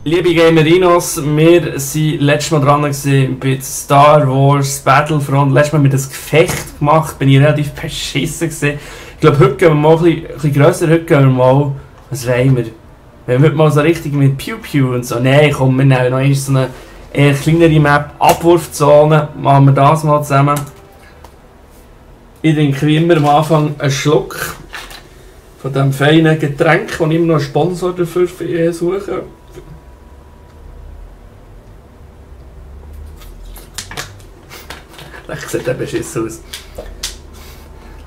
Liebe Gamerinos, wir waren letztes Mal dran bei Star Wars Battlefront. Letztes Mal haben wir das Gefecht gemacht, bin ich relativ beschissen gewesen. Ich glaube, heute gehen wir mal ein bisschen grösser, heute gehen wir mal, was wollen wir? Wenn wir heute mal so richtig mit Pew Pew und so, nein komm, wir nehmen noch so eine eher kleinere Map, Abwurfzone, machen wir das mal zusammen. Ich trinke wie immer am Anfang einen Schluck von diesem feinen Getränk und immer noch einen Sponsor dafür suchen. Das sieht eben beschissen aus.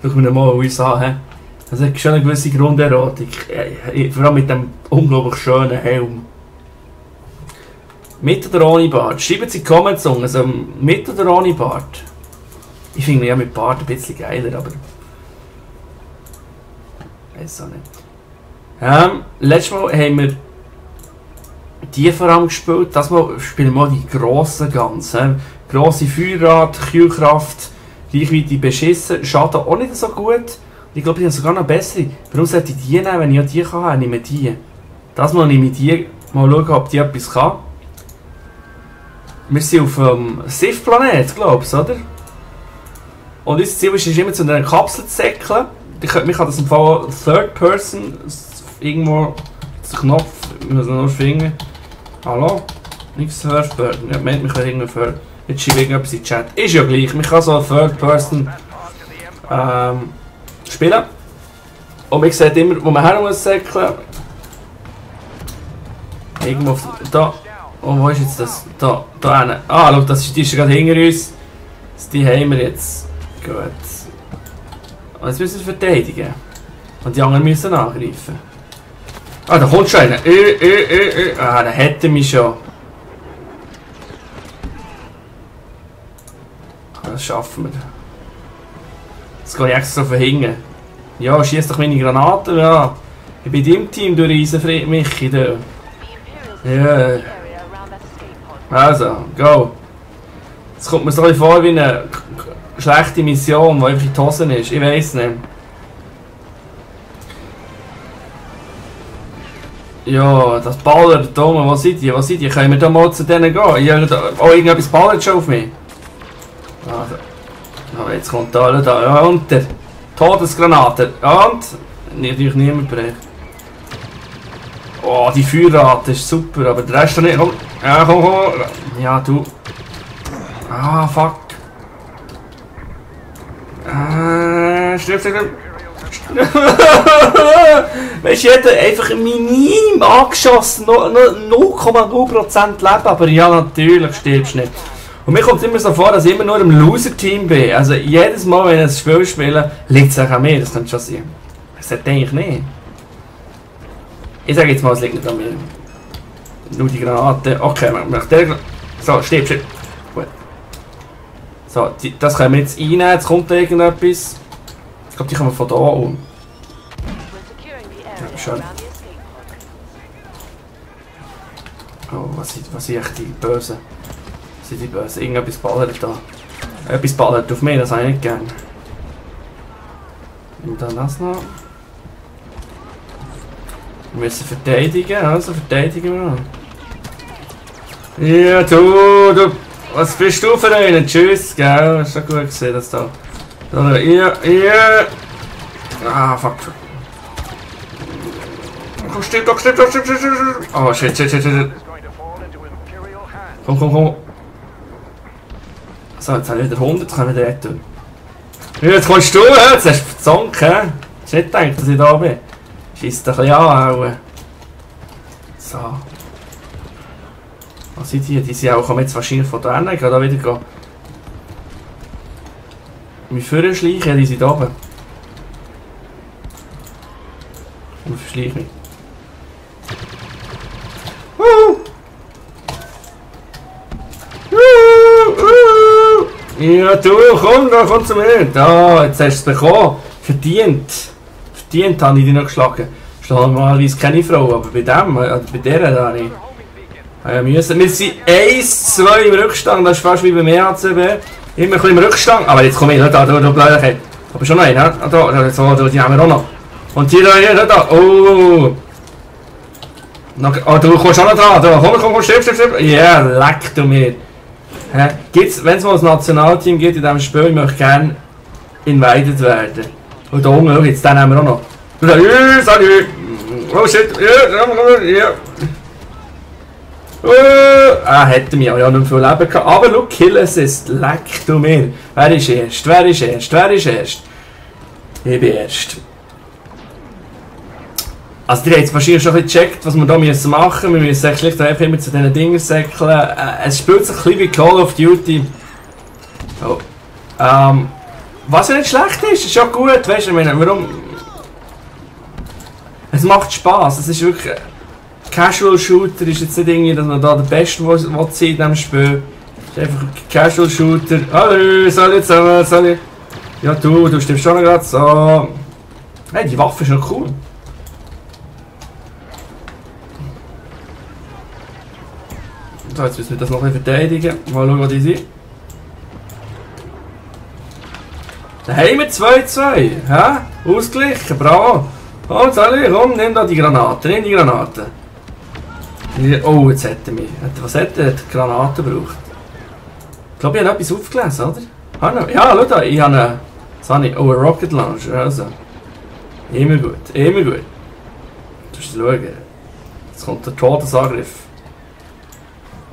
Schauen wir mal uns an. Das hat schon eine gewisse Grunderotik. Vor allem mit dem unglaublich schönen Helm. Mit oder ohne Bart? Schreiben Sie in die Comments, also mit oder ohne Bart? Ich finde ja mit Bart ein bisschen geiler, aber... Weiß auch nicht. Letztes Mal haben wir die vor allem gespielt. Das Mal spielen wir mal die grossen Guns. Grosse Feuerrad, Kühlkraft, Reichweite beschissen, Schaden auch nicht so gut. Ich glaube, die haben sogar noch bessere. Warum sollte ich die nehmen, wenn ich auch die kann? Nehme die. Das Mal nehme ich die. Mal schauen, ob die etwas kann. Wir sind auf dem Sith-Planet, glaube ich, oder? Und unser Ziel ist immer zu einer Kapsel zu säckeln. Man kann das im Fall Third Person irgendwo den Knopf, wir müssen nur finden. Hallo? Nichts Surfbird. Ja, meint, wir können irgendwie für. Jetzt schreibe ich irgendetwas in den Chat. Ist ja gleich, man kann so Third Person spielen. Und man sieht immer, wo man her muss säckeln. Irgendwo auf, da. Oh, wo ist jetzt das? Da hinten. Ah, schau, die ist gerade hinter uns. Die haben wir jetzt. Gut. Und jetzt müssen wir verteidigen. Und die anderen müssen angreifen. Ah, da kommt schon einer. Ah, der hätte mich schon. Das schaffen wir. Jetzt gehe ich extra verhingen. Ja, schieß doch meine Granaten. Ja. Ich bin im Team, du Riesenfried Michi. Ja. Also, go. Jetzt kommt mir so ein bisschen vor wie eine schlechte Mission, die einfach in die Hosen ist. Ich weiß nicht. Ja, das ballert da oben. Wo seid ihr? Wo seid ihr? Können wir da mal zu denen gehen? Ich habe auch irgendetwas ballert schon auf mich. Also. Aber jetzt kommt da. Ja, und der Todesgranate. Und natürlich niemand bricht. Oh, die Feuerrate ist super, aber der Rest nicht. Komm. Ja, komm. Ja, du. Ah, fuck. Stirb. Weißt du, ich hätte einfach minim angeschossen, 0,0% Leben, aber ja, natürlich stirbst du nicht. Und mir kommt es immer so vor, dass ich immer nur im Loser-Team bin. Also jedes Mal, wenn ich ein Spiel spiele, liegt es auch an mir, das könnte schon sein. Das denke ich nicht. Ich sage jetzt mal, es liegt nicht an mir. Nur die Granate. Okay, so, stirb. Gut. So, das können wir jetzt einnehmen, jetzt kommt da irgendetwas. Ich glaube, die kommen von da um. Ja, schön. Oh, was sind echt die Bösen? Was sind die Bösen? Irgendetwas ballert da. Etwas ballert auf mich, das habe ich nicht gern. Und dann das noch. Wir müssen verteidigen, also verteidigen wir. Ja, du, was bist du für einen? Tschüss, gell? Ist schon gut gesehen, dass da. Ja. Ah, fuck. Komm, stirb. Oh, shit. Komm. So, jetzt haben wir wieder 100, können wir direkt tun. Ja, jetzt kommst du, jetzt hast du verzonkt, hä? Hast du nicht gedacht, dass ich da bin? Scheiss dich ein bisschen an, so. Was sind die? Die sind auch, kommen jetzt wahrscheinlich von da hin, ich kann da wieder gehen. Mit vorne schleichen, die sind da oben. Und verschleich mich. Ja, du, komm zu mir. Da, jetzt hast du es bekommen. Verdient habe ich dich noch geschlagen. Normalerweise keine Frau, aber bei dem, oder bei der da nicht. Wir sind 1-2 im Rückstand, das ist fast wie beim EHCB. Immer ein bisschen im Rückstand, aber jetzt komm ich, da Blödigkeit. Aber schon noch einen, da, die haben wir auch noch. Und die da, oh! Oh, du kommst auch noch dran. Komm, stirb. Ja, leck du mir. Gibt's, wenn es mal ein Nationalteam gibt in diesem Spiel, ich möchte gerne invited werden. Und da unten, jetzt den haben wir auch noch. Salut! Oh shit! Ja! Hätte mich auch ja nicht viel Leben gehabt. Aber schau, Kill Assist, leck du mir. Wer ist erst? Ich bin erst. Also, ihr habt jetzt wahrscheinlich schon ein bisschen gecheckt, was wir hier machen müssen. Wir müssen echt schlicht einfach immer zu diesen Dingen säckeln. Es spielt sich ein bisschen wie Call of Duty. Oh. Was ja nicht schlecht ist ja gut, weißt du, warum? Es macht Spass, es ist wirklich... Casual Shooter ist jetzt nicht irgendwie, dass man da der Beste will sein in diesem Spiel. Es ist einfach ein Casual Shooter. Hallo, salut zusammen, salut. Ja du stimmst schon gerade so. Hey, die Waffe ist noch cool. So, jetzt müssen wir das noch ein bisschen verteidigen. Mal schauen, wo die sind. Dann haben wir 2-2. Ausgleichen, bravo. Oh, Sally, komm, nimm da die Granate. Oh, jetzt hat er mich. Was hat er? Die Granate gebraucht. Ich glaube, ich habe etwas aufgelesen, oder? Ja, schau da, ich habe eine... Oh, ein Rocket Launcher, also. Immer gut. Du musst schauen. Jetzt kommt der Todesangriff.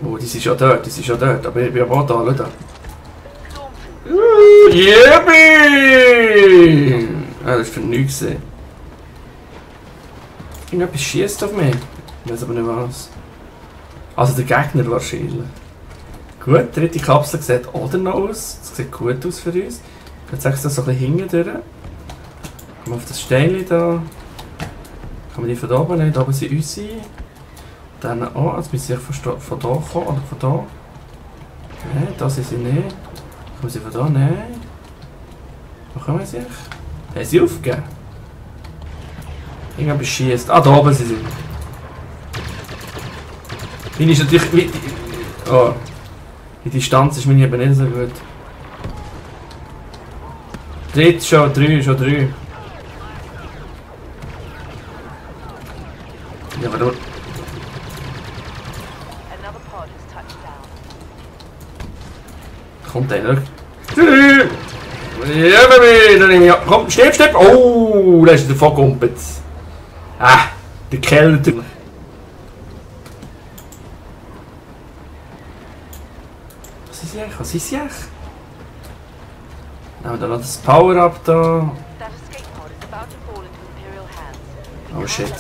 Oh, die sind schon dort. Aber ich bin aber auch da, schau da. Yippie! Das war für nichts. Irgendetwas schießt auf mich. Ich weiß aber nicht was. Also der Gegner wahrscheinlich. Gut, die dritte Kapsel sieht oder noch aus. Das sieht gut aus für uns. Jetzt sagst du so ein bisschen hinten durch. Kommen wir auf das Steinchen da. Kann man die von da oben nehmen? Da oben sind unsere. Dann auch, jetzt müssen sie von da kommen oder von da. Nein, da sind sie nicht. Kommen sie von da? Nein. Wo kommen sie? Haben sie aufgegeben? Irgendjemand schießt. Ah, da oben sind sie. Meine ist natürlich... Oh. Die Distanz ist meine eben nicht so gut. Dritt schon 3. Ja, aber da... Kommt einer. Ja, Baby! Komm, stirb! Oh, da ist der vorgegumpelt. Der Keller natürlich. Was ist sie eigentlich? Nehmen wir dann noch das Power-Up da. Oh shit.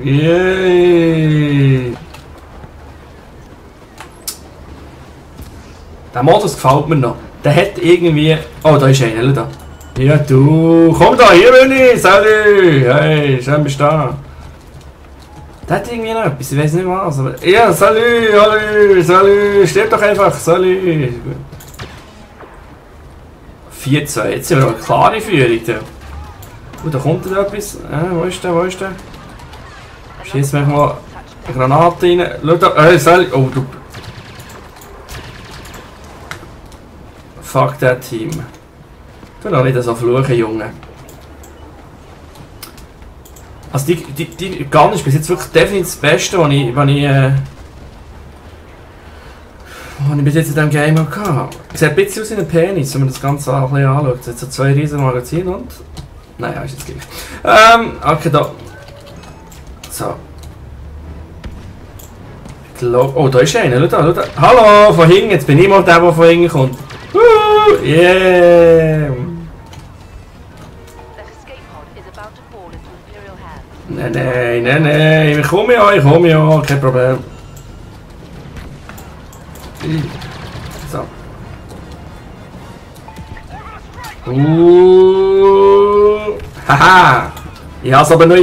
Yay! Der Modus gefällt mir noch. Der hat irgendwie... Oh, da ist einer, da. Ja, du. Komm da, hier bin ich. Salut. Hey, schön bist du da. Der hat irgendwie noch etwas, ich weiß nicht was, aber... Ja, salut, hallo, salut. Stirb doch einfach, salut. 4-2, jetzt sind wir noch eine klare Führung. Da kommt da etwas. Wo ist der? Schieß mir mal eine Granate rein. Schau da, salut. Oh, du... Fuck that Team. Tu doch nicht so fluchen, Junge. Also die Gun ist bis jetzt wirklich definitiv das Beste, was ich bis jetzt in diesem Game hatte. Sieht ein bisschen aus wie ein Penis, wenn man das Ganze ein bisschen anschaut. Es hat so 2 riesen Magazine und... Naja, ist jetzt gleich. Okay, da. So. Oh, da ist einer, schau da. Hallo, von hinten, jetzt bin ich mal der von hinten kommt. Yeah! Nein, ich komme ja, kein Problem. So. Haha! Ich habe es aber noch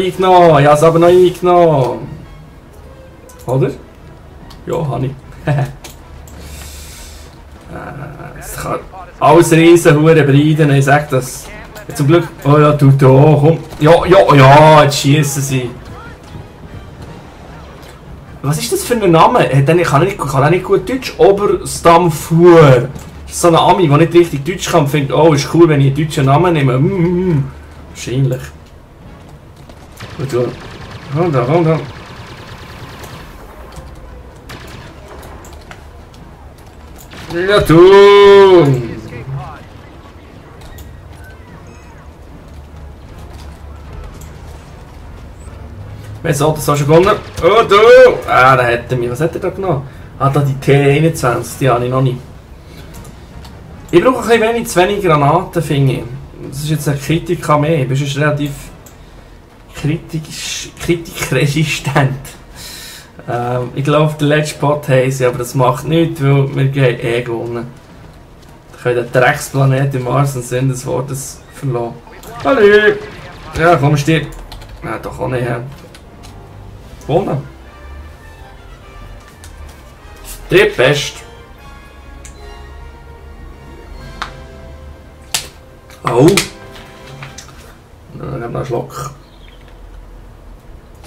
eingenommen. Oder? Ja, habe ich. Es kann alles riesen Huren breiden, ich sag das. Zum Glück. Oh ja, du da, komm. Ja, jetzt schießen sie. Was ist das für ein Name? Kann er nicht gut Deutsch? Oberstamfur. Das ist so ein Ami, der nicht richtig Deutsch kann und findet, oh, ist cool, wenn ich einen deutschen Namen nehme. Wahrscheinlich. Gut, so. Runter, runter. Ja, du! Jetzt hat er es auch schon gewonnen. Oh, du! Ah, da hat er mich. Was hat er da genommen? Ah, da die T21, die habe ich noch nicht. Ich brauche ein bisschen zu wenig Granaten, finde ich. Das ist jetzt eine Kritik an mir. Du bist relativ kritikresistent. Ich glaube, der letzte Pot haben sie, aber das macht nichts, weil wir haben eh gewonnen. Wir können den Drecksplanet im wahrsten Sinne des Wortes verlassen. Hallo! Ja, komm, stirb. Nein, doch auch nicht. Gewonnen. Drittbest. Oh. Dann haben wir noch einen Schluck.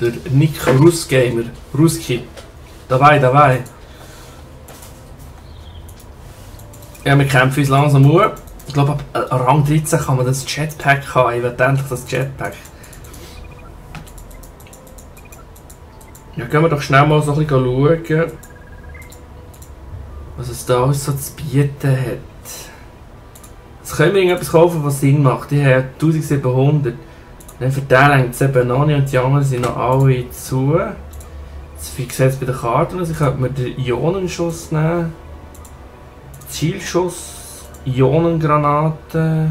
Der Nick Rusgamer. Ruski. Dabei. Ja, wir kämpfen uns langsam hoch. Ich glaube, an Rang 13 kann man das Jetpack haben. Ich will endlich das Jetpack. Ja, gehen wir doch schnell mal so ein bisschen schauen, was es da alles so zu bieten hat. Jetzt können wir irgendetwas kaufen, was Sinn macht. Ich habe 1700. Dann für den hängt es eben noch nicht und die anderen sind noch alle zu. Wie sieht es bei der Karte aus? Ich könnte mir den Ionenschuss nehmen. Zielschuss, Ionengranate.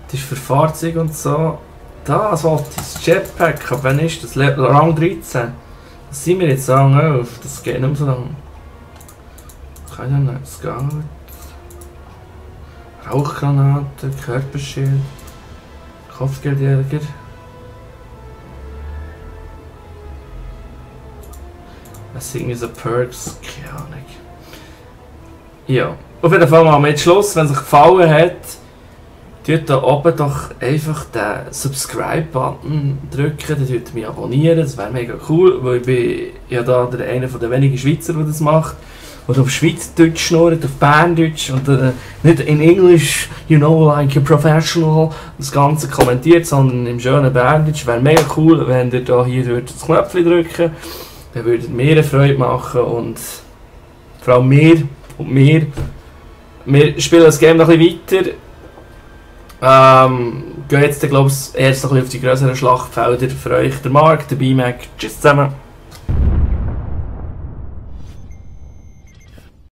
Das ist für Fahrzeuge und so. Das wollte ich, das Jetpack. Aber wann ist das? Rang 13. Das sind wir jetzt Rang 11. Das geht nicht mehr so lange. Kann ich nicht. Scout. Rauchgranate, Körperschild. Kopfgeldjäger. Das sind irgendwie so Perks. Keine Ahnung. Ja. Auf jeden Fall machen wir jetzt Schluss. Wenn es euch gefallen hat, tut da oben doch einfach den Subscribe-Button drücken, dann tut mich abonnieren, das wäre mega cool, weil ich bin ja da einer der wenigen Schweizer, der das macht. Oder auf Schweizerdeutsch schnurrt, auf Berndeutsch und nicht in Englisch, you know, like a professional, das Ganze kommentiert, sondern im schönen Berndeutsch. Wäre mega cool, wenn ihr da hier das Knöpfchen drücken, dann würde mir eine Freude machen und vor allem mir und mir. Wir spielen das Game noch ein bisschen weiter. Gehen jetzt, glaube ich, erst noch ein bisschen auf die größeren Schlachtfelder. Für euch der Marc, der B-Mac. Tschüss zusammen.